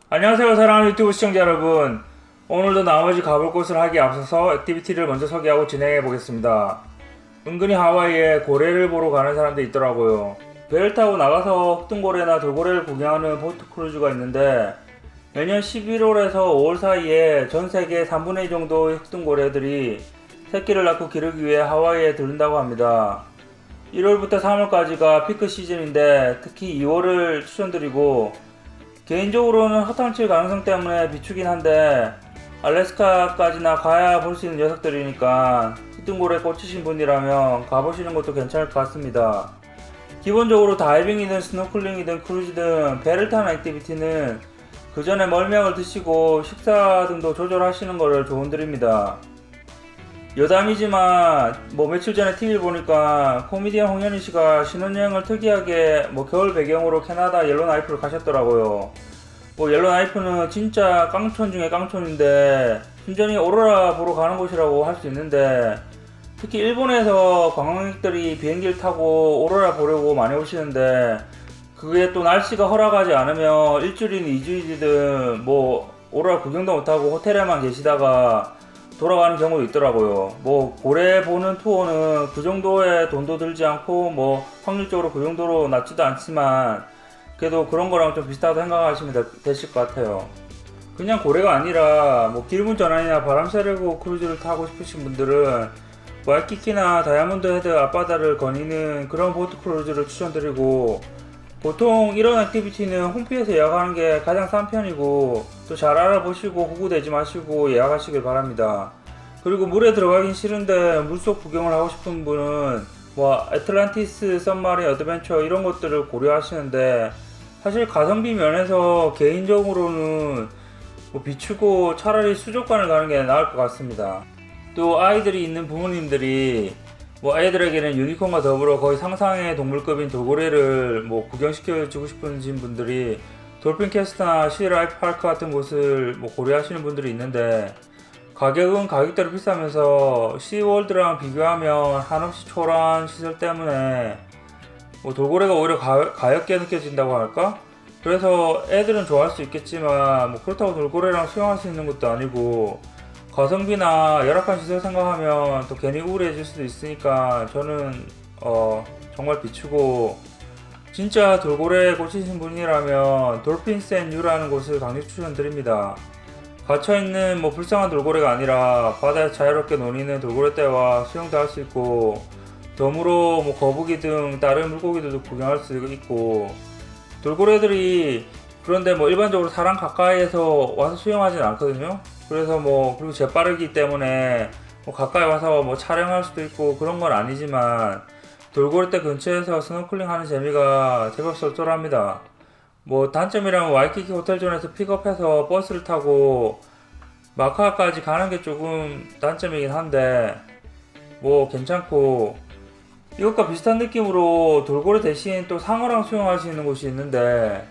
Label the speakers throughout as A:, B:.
A: 안녕하세요, 사랑하는 유튜브 시청자 여러분. 오늘도 나머지 가볼 곳을 하기에 앞서서 액티비티를 먼저 소개하고 진행해 보겠습니다. 은근히 하와이에 고래를 보러 가는 사람들이 있더라고요. 배를 타고 나가서 흑등고래나 돌고래를 구경하는 보트 크루즈가 있는데, 매년 11월에서 5월 사이에 전 세계 3분의 2 정도의 흑등고래들이 새끼를 낳고 기르기 위해 하와이에 들른다고 합니다. 1월부터 3월까지가 피크 시즌인데 특히 2월을 추천드리고, 개인적으로는 허탕칠 가능성 때문에 비추긴 한데 알래스카까지나 가야 볼 수 있는 녀석들이니까 흑등고래 꽂히신 분이라면 가보시는 것도 괜찮을 것 같습니다. 기본적으로 다이빙이든 스노클링이든 크루즈든 배를 타는 액티비티는 그 전에 멀미약을 드시고 식사 등도 조절하시는 것을 조언드립니다. 여담이지만 며칠 전에 TV 보니까 코미디언 홍현희 씨가 신혼여행을 특이하게 겨울 배경으로 캐나다 옐로나이프를 가셨더라고요. 옐로나이프는 진짜 깡촌 중에 깡촌인데 순전히 오로라 보러 가는 곳이라고 할 수 있는데, 특히 일본에서 관광객들이 비행기를 타고 오로라 보려고 많이 오시는데 그게 또 날씨가 허락하지 않으면 일주일이든 이주일이든 오로라 구경도 못하고 호텔에만 계시다가 돌아가는 경우도 있더라고요. 고래 보는 투어는 그 정도의 돈도 들지 않고 확률적으로 그 정도로 낮지도 않지만 그래도 그런 거랑 좀 비슷하다고 생각하시면 되실 것 같아요. 그냥 고래가 아니라 기름 전환이나 바람 쐬려고 크루즈를 타고 싶으신 분들은 와이키키나 다이아몬드 헤드 앞바다를 거니는 그런 보트 크루즈를 추천드리고, 보통 이런 액티비티는 홈피에서 예약하는 게 가장 싼 편이고 또 잘 알아보시고 호구되지 마시고 예약하시길 바랍니다. 그리고 물에 들어가긴 싫은데 물속 구경을 하고 싶은 분은 애틀란티스 썸마린 어드벤처 이런 것들을 고려하시는데, 사실 가성비 면에서 개인적으로는 비추고 차라리 수족관을 가는 게 나을 것 같습니다. 또 아이들이 있는 부모님들이 아이들에게는 유니콘과 더불어 거의 상상의 동물급인 돌고래를 구경시켜주고 싶으신 분들이 돌핀 캐스트나 시라이프 파크 같은 곳을 고려하시는 분들이 있는데, 가격은 가격대로 비싸면서 시월드랑 비교하면 한없이 초라한 시설 때문에 돌고래가 오히려 가볍게 느껴진다고 할까? 그래서 애들은 좋아할 수 있겠지만 그렇다고 돌고래랑 수영할 수 있는 것도 아니고 가성비나 열악한 시설 생각하면 또 괜히 우울해질 수도 있으니까 저는 정말 비추고, 진짜 돌고래에 꽂히신 분이라면 돌핀스 앤 유라는 곳을 강력 추천드립니다. 갇혀있는 불쌍한 돌고래가 아니라 바다에 자유롭게 노니는 돌고래떼와 수영도 할 수 있고, 덤으로 거북이 등 다른 물고기들도 구경할 수 있고, 돌고래들이 그런데 일반적으로 사람 가까이에서 와서 수영하진 않거든요. 그래서 그리고 재빠르기 때문에 가까이 와서 촬영할 수도 있고 그런 건 아니지만 돌고래떼 근처에서 스노클링 하는 재미가 제법 쏠쏠합니다. 단점이라면 와이키키 호텔존에서 픽업해서 버스를 타고 마카까지 가는 게 조금 단점이긴 한데 괜찮고, 이것과 비슷한 느낌으로 돌고래 대신 또 상어랑 수영할 수 있는 곳이 있는데,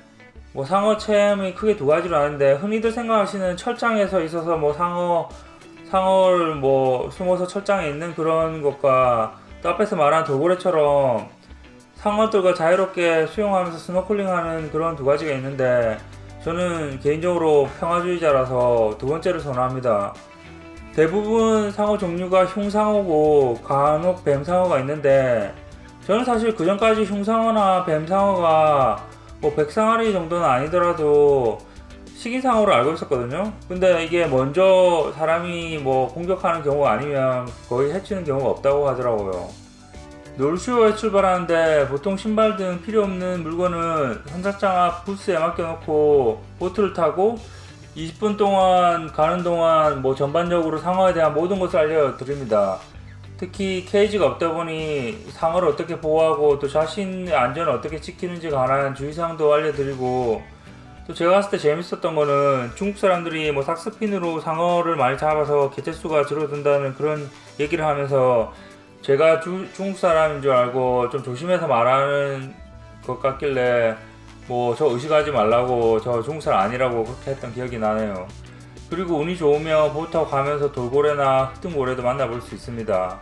A: 상어 체험이 크게 두 가지로 하는데, 흔히들 생각하시는 철장에서 있어서 상어를 숨어서 철장에 있는 그런 것과 또 앞에서 말한 돌고래처럼 상어들과 자유롭게 수영하면서 스노클링하는 그런 두 가지가 있는데, 저는 개인적으로 평화주의자라서 두 번째를 선호합니다. 대부분 상어 종류가 흉상어고 간혹 뱀상어가 있는데, 저는 사실 그 전까지 흉상어나 뱀상어가 백상아리 정도는 아니더라도 식인상어로 알고 있었거든요. 근데 이게 먼저 사람이 공격하는 경우가 아니면 거의 해치는 경우가 없다고 하더라고요. 놀쇼에 출발하는데 보통 신발 등 필요 없는 물건은 선착장 앞 부스에 맡겨놓고 보트를 타고 20분 동안 가는 동안 전반적으로 상어에 대한 모든 것을 알려드립니다. 특히 케이지가 없다 보니 상어를 어떻게 보호하고 또 자신의 안전을 어떻게 지키는지 관한 주의사항도 알려드리고, 또 제가 봤을 때 재밌었던 거는 중국 사람들이 삭스핀으로 상어를 많이 잡아서 개체수가 줄어든다는 그런 얘기를 하면서 제가 중국 사람인 줄 알고 좀 조심해서 말하는 것 같길래 저 의식하지 말라고, 저 중국 사람 아니라고 그렇게 했던 기억이 나네요. 그리고 운이 좋으면 보트 타고 가면서 돌고래나 흑등고래도 만나볼 수 있습니다.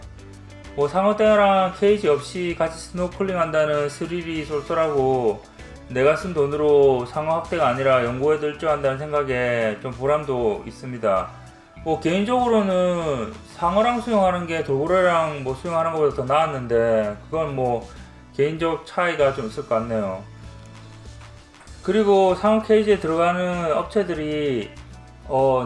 A: 상어떼랑 케이지 없이 같이 스노클링 한다는 스릴이 쏠쏠하고, 내가 쓴 돈으로 상어 확대가 아니라 연구에도 일조한다는 생각에 좀 보람도 있습니다. 뭐 개인적으로는 상어랑 수영하는 게 돌고래랑 뭐 수영하는 것보다 더 나았는데 그건 뭐 개인적 차이가 좀 있을 것 같네요. 그리고 상어 케이지에 들어가는 업체들이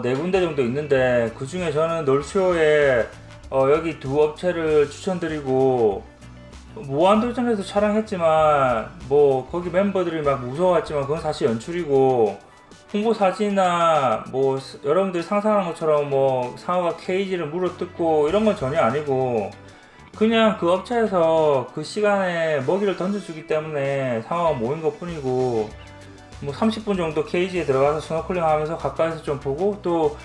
A: 네 군데 정도 있는데 그 중에 저는 놀쇼에 여기 두 업체를 추천드리고 무한도전에서 촬영했지만 뭐 거기 멤버들이 막 무서워했지만 그건 사실 연출이고 홍보 사진이나 뭐 여러분들이 상상하는 것처럼 뭐 상어가 케이지를 물어뜯고 이런 건 전혀 아니고 그냥 그 업체에서 그 시간에 먹이를 던져주기 때문에 상어가 모인 것 뿐이고 뭐 30분 정도 케이지에 들어가서 스노클링 하면서 가까이서 좀 보고 또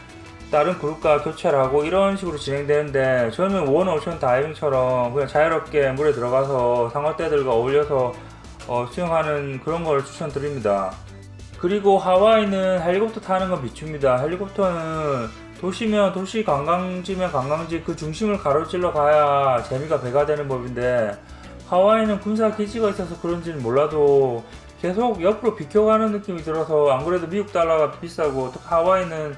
A: 다른 그룹과 교체를 하고 이런 식으로 진행되는데 저는 원오션 다이빙처럼 그냥 자유롭게 물에 들어가서 상어떼들과 어울려서 수영하는 그런 걸 추천드립니다. 그리고 하와이는 헬리콥터 타는 건 비춥니다. 헬리콥터는 도시면 도시, 관광지면 관광지 그 중심을 가로질러 가야 재미가 배가 되는 법인데 하와이는 군사 기지가 있어서 그런지는 몰라도 계속 옆으로 비켜가는 느낌이 들어서 안 그래도 미국 달러가 비싸고 또 하와이는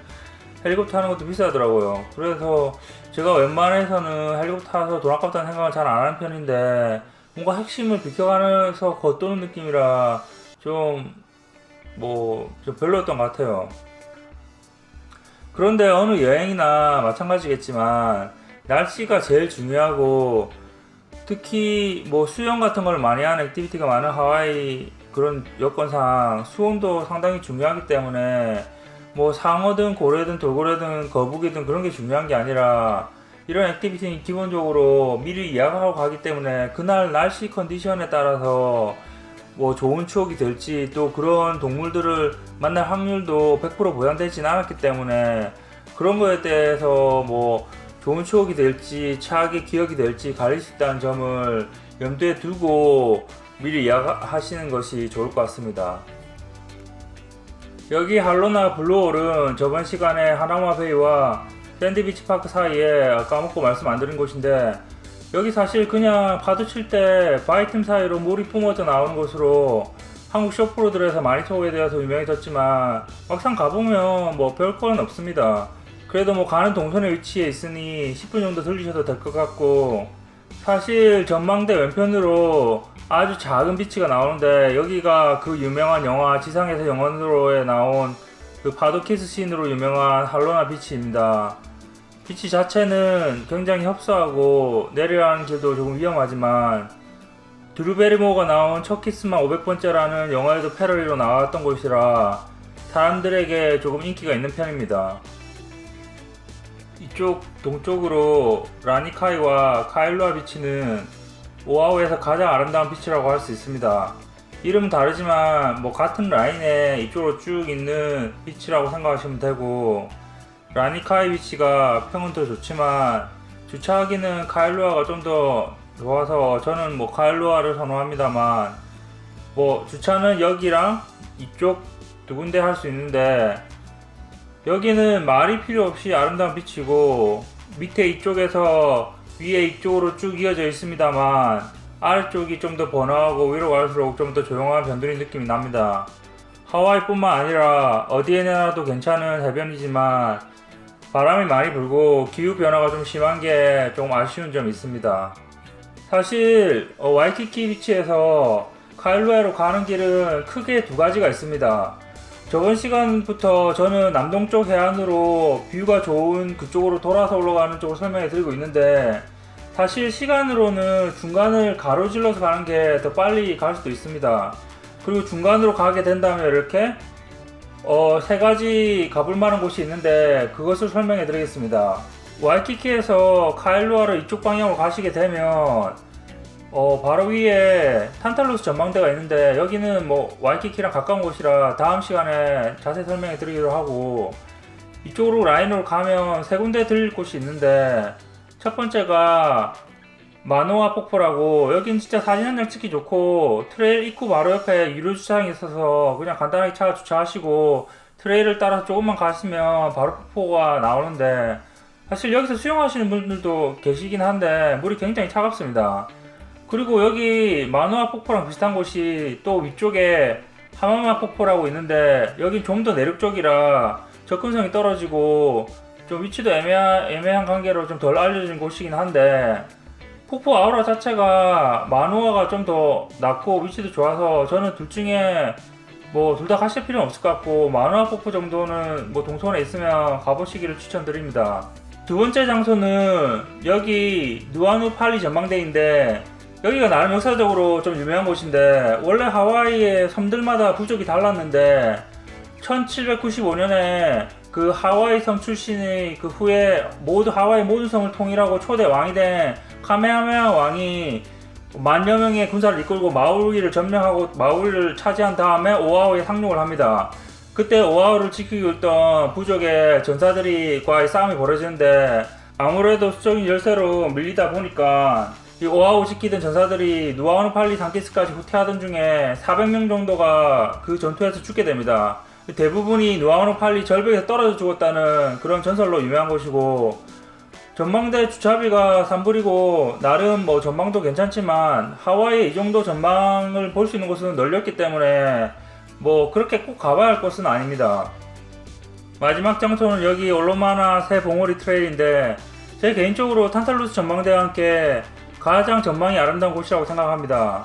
A: 헬리콥터 타는 것도 비싸더라고요. 그래서 제가 웬만해서는 헬리콥터 타서 돈 아깝다는 생각을 잘 안 하는 편인데 뭔가 핵심을 비켜가면서 겉도는 느낌이라 좀 별로였던 것 같아요. 그런데 어느 여행이나 마찬가지겠지만 날씨가 제일 중요하고 특히 뭐 수영 같은 걸 많이 하는 액티비티가 많은 하와이 그런 여건상 수온도 상당히 중요하기 때문에 뭐 상어든 고래든 돌고래든 거북이든 그런 게 중요한 게 아니라 이런 액티비티는 기본적으로 미리 예약하고 가기 때문에 그날 날씨 컨디션에 따라서 뭐 좋은 추억이 될지 또 그런 동물들을 만날 확률도 100% 보장되진 않았기 때문에 그런 거에 대해서 뭐 좋은 추억이 될지 차악의 기억이 될지 가릴 수 있다는 점을 염두에 두고 미리 예약하시는 것이 좋을 것 같습니다. 여기 할로나 블루홀은 저번 시간에 하나마 베이와 샌드비치 파크 사이에 까먹고 말씀 안 드린 곳인데 여기 사실 그냥 파도 칠 때 바위 틈 사이로 물이 뿜어져 나오는 곳으로 한국 쇼프로들에서 많이 소개되어서 유명해졌지만 막상 가보면 뭐 별건 없습니다. 그래도 뭐 가는 동선에 위치해 있으니 10분 정도 들리셔도 될 것 같고 사실 전망대 왼편으로 아주 작은 비치가 나오는데 여기가 그 유명한 영화 지상에서 영원으로에 나온 그 파도 키스 씬으로 유명한 할로나 비치입니다. 비치 자체는 굉장히 협소하고 내려가는 길도 조금 위험하지만 드루 베리모어가 나온 첫 키스만 500번째라는 영화에도 패러디로 나왔던 곳이라 사람들에게 조금 인기가 있는 편입니다. 이쪽 동쪽으로 라니카이와 카일로아 비치는 오아후에서 가장 아름다운 비치라고 할 수 있습니다. 이름은 다르지만 뭐 같은 라인에 이쪽으로 쭉 있는 비치라고 생각하시면 되고 라니카이 비치가 평은 더 좋지만 주차하기는 카일로아가 좀 더 좋아서 저는 뭐 카일로아를 선호합니다만 뭐 주차는 여기랑 이쪽 두 군데 할 수 있는데 여기는 말이 필요 없이 아름다운 비치고 밑에 이쪽에서 위에 이쪽으로 쭉 이어져 있습니다만 아래쪽이 좀 더 번화하고 위로 갈수록 좀 더 조용한 변두리 느낌이 납니다. 하와이뿐만 아니라 어디에 내놔도 괜찮은 해변이지만 바람이 많이 불고 기후변화가 좀 심한 게 좀 아쉬운 점이 있습니다. 사실 와이키키 비치에서 카일로아로 가는 길은 크게 두 가지가 있습니다. 저번 시간부터 저는 남동쪽 해안으로 뷰가 좋은 그쪽으로 돌아서 올라가는 쪽으로 설명해 드리고 있는데 사실 시간으로는 중간을 가로질러서 가는 게 더 빨리 갈 수도 있습니다. 그리고 중간으로 가게 된다면 이렇게 세 가지 가볼 만한 곳이 있는데 그것을 설명해 드리겠습니다. 와이키키에서 카일로아로 이쪽 방향으로 가시게 되면 바로 위에 탄탈루스 전망대가 있는데 여기는 뭐 와이키키랑 가까운 곳이라 다음 시간에 자세히 설명해 드리기로 하고 이쪽으로 라인으로 가면 세 군데 들릴 곳이 있는데 첫 번째가 마노아 폭포라고 여긴 진짜 사진 한 장 찍기 좋고 트레일 입구 바로 옆에 유료 주차장이 있어서 그냥 간단하게 차 주차하시고 트레일을 따라서 조금만 가시면 바로 폭포가 나오는데 사실 여기서 수영하시는 분들도 계시긴 한데 물이 굉장히 차갑습니다. 그리고 여기 마누아 폭포랑 비슷한 곳이 또 위쪽에 하마마 폭포라고 있는데 여긴 좀 더 내륙 쪽이라 접근성이 떨어지고 좀 위치도 애매한 관계로 좀 덜 알려진 곳이긴 한데 폭포 아우라 자체가 마누아가 좀 더 낫고 위치도 좋아서 저는 둘 중에 뭐 둘 다 가실 필요는 없을 것 같고 마누아 폭포 정도는 뭐 동선에 있으면 가보시기를 추천드립니다. 두 번째 장소는 여기 누아누팔리 전망대인데 여기가 나름 역사적으로 좀 유명한 곳인데 원래 하와이의 섬들마다 부족이 달랐는데 1795년에 그 하와이 섬 출신의 그 후에 하와이 모든 섬을 통일하고 초대 왕이 된 카메하메하 왕이 만여 명의 군사를 이끌고 마우이를 점령하고 마우이를 차지한 다음에 오아후에 상륙을 합니다. 그때 오아후를 지키고 있던 부족의 전사들과의 싸움이 벌어지는데 아무래도 수적인 열세로 밀리다 보니까 이 오아후 지키던 전사들이 누아누팔리 단키스까지 후퇴하던 중에 400명 정도가 그 전투에서 죽게 됩니다. 대부분이 누아누팔리 절벽에서 떨어져 죽었다는 그런 전설로 유명한 곳이고 전망대 주차비가 3불이고 나름 뭐 전망도 괜찮지만 하와이에 이 정도 전망을 볼 수 있는 곳은 널렸기 때문에 뭐 그렇게 꼭 가봐야 할 곳은 아닙니다. 마지막 장소는 여기 올로마나 새 봉우리 트레일인데 제 개인적으로 탄탈루스 전망대와 함께 가장 전망이 아름다운 곳이라고 생각합니다.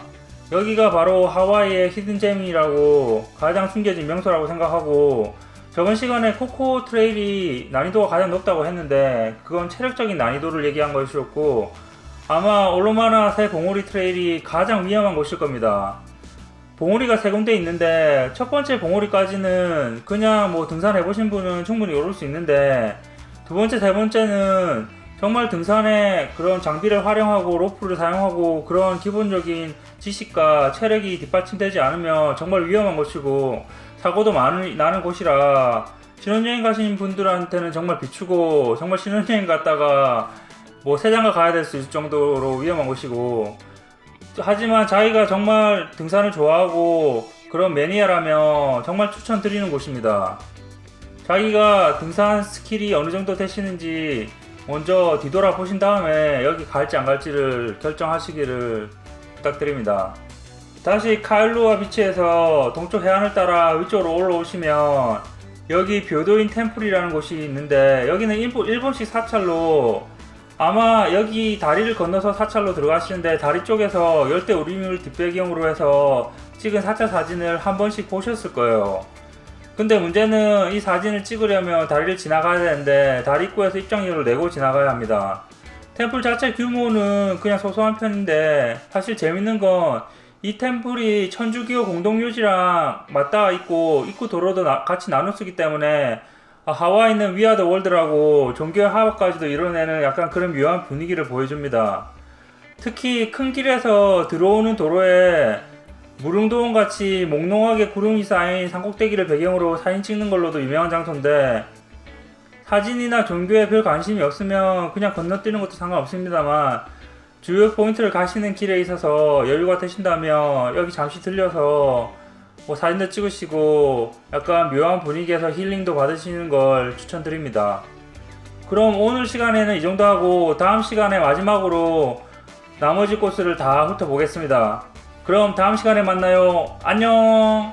A: 여기가 바로 하와이의 히든잼이라고 가장 숨겨진 명소라고 생각하고 저번 시간에 코코 트레일이 난이도가 가장 높다고 했는데 그건 체력적인 난이도를 얘기한 것이었고 아마 올로마나 새 봉우리 트레일이 가장 위험한 곳일 겁니다. 봉우리가 세 군데 있는데 첫 번째 봉우리까지는 그냥 뭐 등산해보신 분은 충분히 오를 수 있는데 두 번째, 세 번째는 정말 등산에 그런 장비를 활용하고 로프를 사용하고 그런 기본적인 지식과 체력이 뒷받침되지 않으면 정말 위험한 곳이고 사고도 많이 나는 곳이라 신혼여행 가신 분들한테는 정말 비추고 정말 신혼여행 갔다가 뭐 세장가 가야 될 수 있을 정도로 위험한 곳이고 하지만 자기가 정말 등산을 좋아하고 그런 매니아라면 정말 추천드리는 곳입니다. 자기가 등산 스킬이 어느 정도 되시는지 먼저 뒤돌아 보신 다음에 여기 갈지 안 갈지를 결정하시기를 부탁드립니다. 다시 카일루아 비치에서 동쪽 해안을 따라 위쪽으로 올라오시면 여기 뷰도인 템플이라는 곳이 있는데 여기는 일본식 사찰로 아마 여기 다리를 건너서 사찰로 들어가시는데 다리 쪽에서 열대 우림을 뒷배경으로 해서 찍은 사찰 사진을 한 번씩 보셨을 거예요. 근데 문제는 이 사진을 찍으려면 다리를 지나가야 되는데 다리 입구에서 입장료를 내고 지나가야 합니다. 템플 자체 규모는 그냥 소소한 편인데 사실 재밌는 건 이 템플이 천주교 공동묘지랑 맞닿아 있고 입구 도로도 같이 나눠 쓰기 때문에 하와이는 We Are The World라고 종교의 화합까지도 이뤄내는 약간 그런 묘한 분위기를 보여줍니다. 특히 큰 길에서 들어오는 도로에 무릉도원 같이 몽롱하게 구름이 쌓인 산꼭대기를 배경으로 사진 찍는 걸로도 유명한 장소인데 사진이나 종교에 별 관심이 없으면 그냥 건너뛰는 것도 상관없습니다만 주요 포인트를 가시는 길에 있어서 여유가 되신다면 여기 잠시 들려서 뭐 사진도 찍으시고 약간 묘한 분위기에서 힐링도 받으시는 걸 추천드립니다. 그럼 오늘 시간에는 이 정도 하고 다음 시간에 마지막으로 나머지 코스를 다 훑어보겠습니다. 그럼 다음 시간에 만나요. 안녕.